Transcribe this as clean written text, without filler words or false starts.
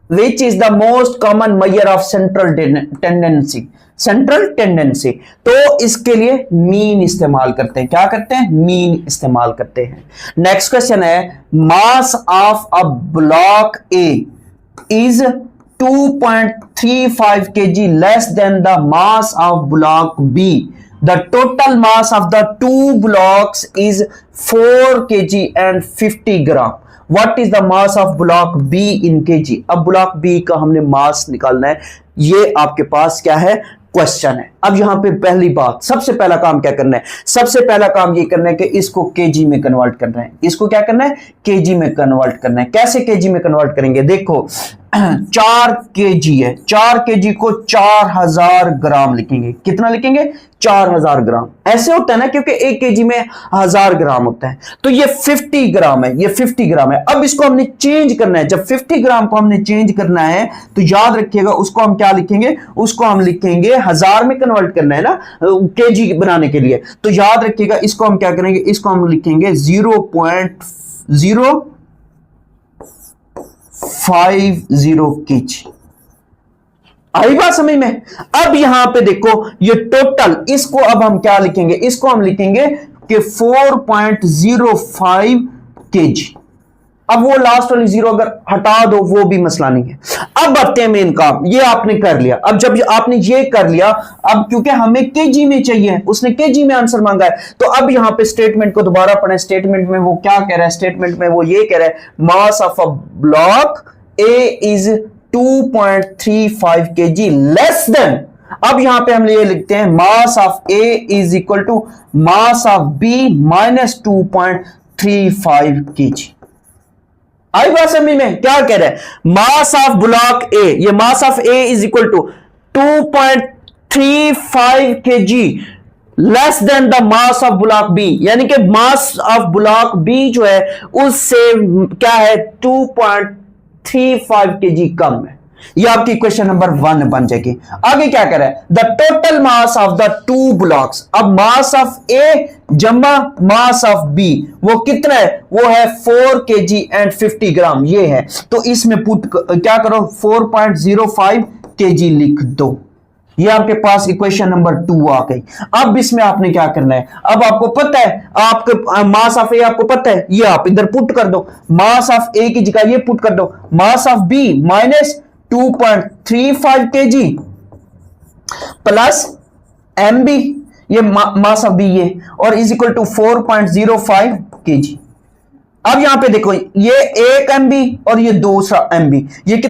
Which is the most common measure of central tendency, central tendency. तो इसके लिए mean इस्तेमाल करते हैं। क्या करते हैं? मीन इस्तेमाल करते हैं। नेक्स्ट क्वेश्चन है, mass of a block A is 2.35 kg less than the mass of block B. The total mass of the two blocks is 4 kg and 50 gram. What is the mass of block B in kg? अब block B का हमने मास निकालना है। ये आपके पास क्या है? Question है। अब यहां पे पहली बात, सबसे पहला काम क्या करना है? सबसे पहला काम ये करना है कि इसको केजी में कन्वर्ट करना है। इसको क्या करना है? केजी में कन्वर्ट करना है। कैसे केजी में कन्वर्ट करेंगे? देखो 4 केजी है, 4 केजी को 4000 ग्राम लिखेंगे। कितना लिखेंगे? 4000 ग्राम। ऐसे होता है ना, क्योंकि 1 केजी में 1000 ग्राम होता है। तो ये 50 ग्राम है, ये 50 ग्राम है। अब इसको हमने चेंज करना है। जब 50 ग्राम को हमने चेंज करना है तो याद रखिएगा, उसको हम क्या लिखेंगे? उसको हम लिखेंगे 1000 में कन्वर्ट करना है ना, केजी बनाने के लिए। तो याद रखिएगा, इसको हम क्या करेंगे? इसको हम लिखेंगे 0.050 केजी। आई बात समझ में? अब यहां पे देखो, ये टोटल, इसको अब हम क्या लिखेंगे? इसको हम लिखेंगे कि 4.05 केजी। अब वो लास्ट वाली जीरो अगर हटा दो वो भी मसला नहीं है। अब बढ़ते हैं मेन काम। ये आपने कर लिया। अब जब आपने ये कर लिया, अब क्योंकि हमें केजी में चाहिए, उसने केजी में आंसर मांगा है, तो अब यहां पे स्टेटमेंट को दोबारा पढ़ें। स्टेटमेंट में वो क्या कह रहा है? स्टेटमेंट में वो ये कह रहा है, mass of a block A is 2.35 KG less than. अब यहां पे हम ये लिखते हैं, mass of A is equal to mass of B minus 2.35 KG. आई बात समझ में? क्या कह रहा है? मास ऑफ ब्लॉक ए, ये mass of A is equal to 2.35 KG less than the mass of block B, यानी कि मास ऑफ ब्लॉक बी जो है उससे क्या है? 2.35 केजी कम है। ये आपकी क्वेश्चन नंबर 1 बन जाएगी। आगे क्या कह रहा है? The total mass of the two blocks. अब मास ऑफ ए जमा मास ऑफ बी वो कितना है? वो है 4 केजी एंड 50 ग्राम। ये है, तो इसमें पुट क्या करो? 4.05 केजी लिख दो। ये आपके पास इक्वेशन नंबर 2 आ गई। अब इसमें आपने क्या करना है? अब आपको पता है, आपके मास ऑफ ए आपको पता है, ये आप इधर पुट कर दो। मास ऑफ ए की जगह ये पुट कर दो, mass of B minus 2.35 KG plus M B, ये मास ऑफ बी ये, और इज इक्वल टू 4.05 केजी। अब यहां पे देखो, ये 1 MB और ये दूसरा MB, ये